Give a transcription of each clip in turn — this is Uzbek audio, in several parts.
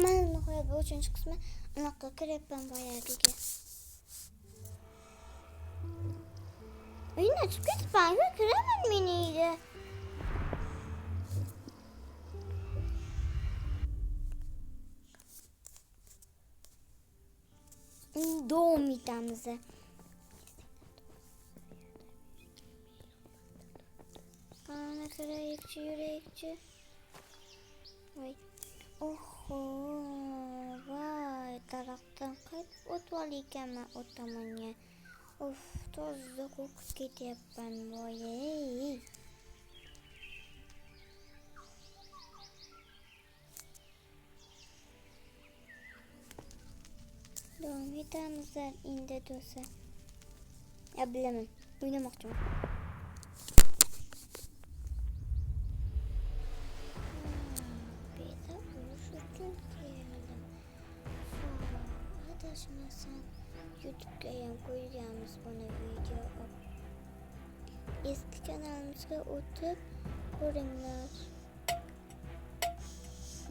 mana nihoyat bu 3-qismi anaqa kiryapman boyagiga. Uyni chiqib ketibman, kiraman meni uyga. Davom etamiz. Ana kiraylikchi, yuraylikchi. Voy. Oho, voy, daraxtdan qaytib o'tib olaykanman o'tamonga. Of, toza qo'rqib ketyapman, voy. Davom etamiz endi do'stlar. Ya bilaman, o'ynamoqchiman. Beta bo'lish uchun keldim. Adashmasam YouTube'ga ham qo'yganmiz buni video. Eski kanalimizga o'tib ko'ringlar.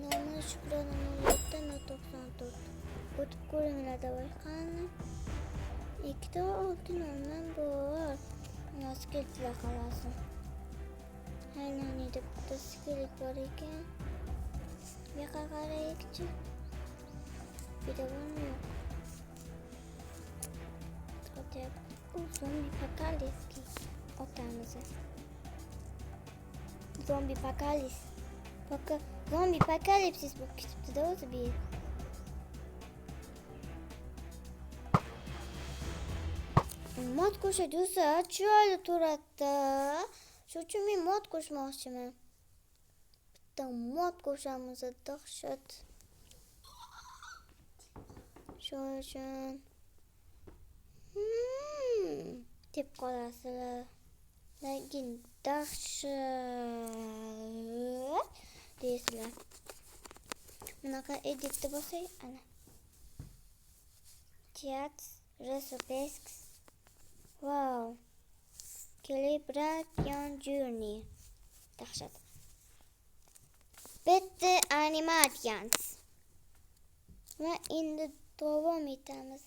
Nomi Shukrona 0794. O'tib ko'ringlar davay qani. Ikkita oltin olmam bor. Nasib keltilar qalasin. Haylanida bitta skelet bor ekan. Bu yoqqa qaraylikchi. Bitta bormi yo'q? Zombi apokalipsi otamiz. Zombi apokalipsis. Zombi apokalipsis bo'lib ketibdi-da o'zi bu. Mod qo'shadi do'stlar, chiroyli turadi. Shuning uchun men mod qo'shmoqchiman. Bitta mod qo'shamiz, dahshat. Shuning uchun deb qolasizlar. Lekin dahshat deysizlar. Bunaqa editni bo'lsak, ana. Chat recipes. Wow. Calibration journey. Dahshat. Bitta animations. Va endi davom etamiz.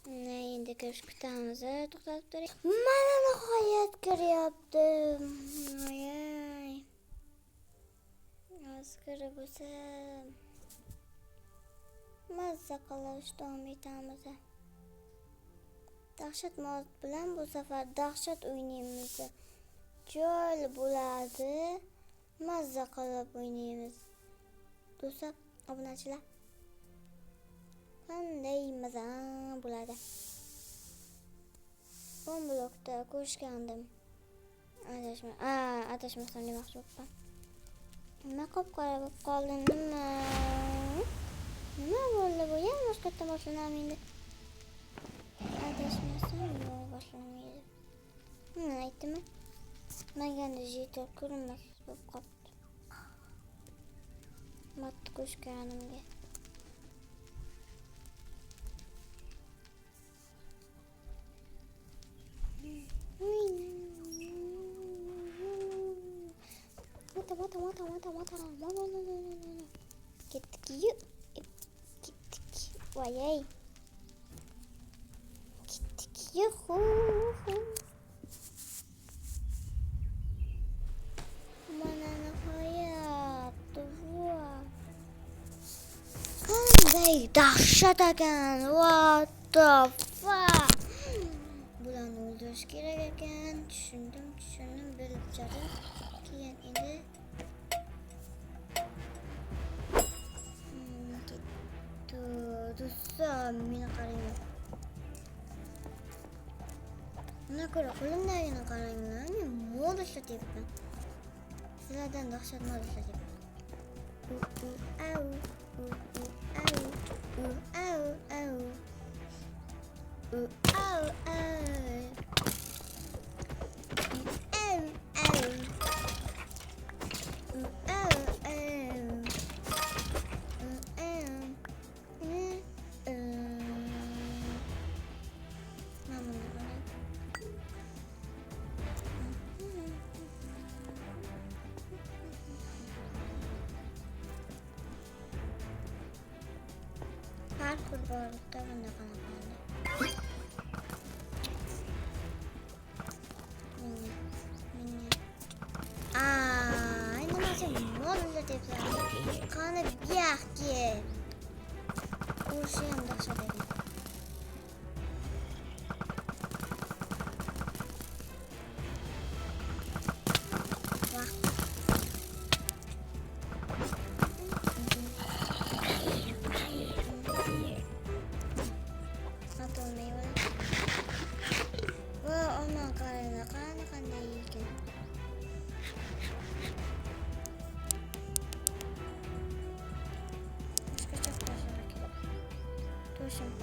Endi kirish kutamiz. To'xtatib turing. Mana nihoyat kiryapti. Voy. Askari bo'lsa mazza qilish davom etamiz. Dahshat mod bilan bu safar dahshat o'ynaymiz. Chiroyli bo'ladi. Mazza qilib o'ynaymiz. Do'stlar, obunachilar. Qanday maza bo'ladi. Bu blokda ko'rishgandim. Adashmasam demoqchi bo'libman. Nima qop-qora bo'lib qoldi, nima? Nima bo'ldi bu? Yana boshqatdan boshlanami endi? Adashmasam yo'q, boshlamaydi. Aytdimmi? Manganda jetor ko'rinmas bo'lib qoldi. Mat qo'shganimga. Mata. Ketdik. Voy. Ketdik. Yuhu. Mana nihoyat. Qanday dahshat ekan. What the fuck? Bularni o'ldirish kerak ekan. Tushundim, bilib chiqdim. Keyin endi do'stlar, meni qaranglar. Mana ko'ra qo'limdagini qaranglar. Men mod ishlatyapman. Sizlardan dahshat mod ishlatyapman. parkur borlikda bunda qanaqa nimasi modullar debsan. Qani buyoqqa urishim dahshat ekan.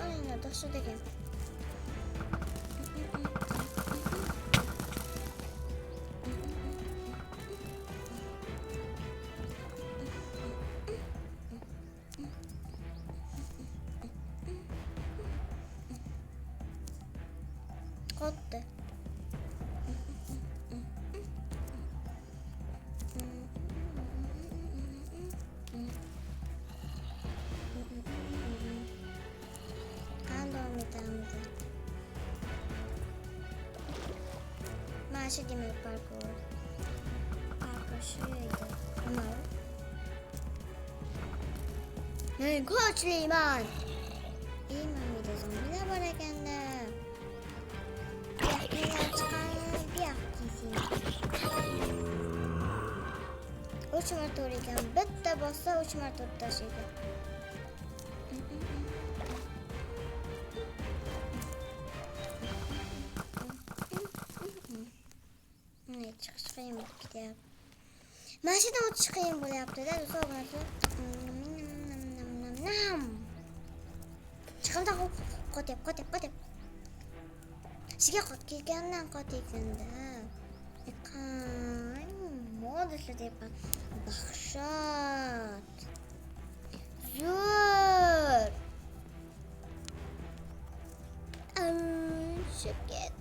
Aynen dahshat ekan. Qotdi. Masih di map parkour. Parkour şuydu. Ama ne koçliman. İyi miydi zombiler var ekende. Yakınlar çıkan bir aktisin. 3 marta uğrayken bitta bassa 3 marta taşıydı. Chiqish qiyin bo'lib ketyapti. Mashinadan o'tish qiyin bo'lyapti-da, so'g'inasi. Chiqimda qotyap. Sizga kelgandan qotyapsan-da. Qay moduslar deyapman. Dahshat. Zo'r. Shibket.